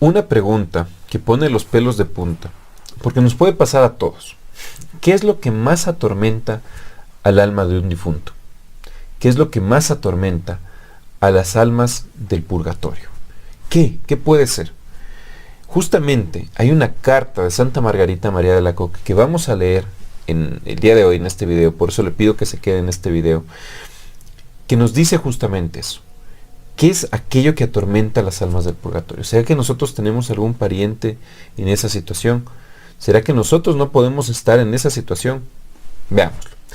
Una pregunta que pone los pelos de punta, porque nos puede pasar a todos. ¿Qué es lo que más atormenta al alma de un difunto? ¿Qué es lo que más atormenta a las almas del purgatorio? ¿Qué puede ser? Justamente hay una carta de Santa Margarita María de Alacoque que vamos a leer en el día de hoy en este video, por eso le pido que se quede en este video, que nos dice justamente eso. ¿Qué es aquello que atormenta las almas del purgatorio? ¿Será que nosotros tenemos algún pariente en esa situación? ¿Será que nosotros no podemos estar en esa situación? Veámoslo.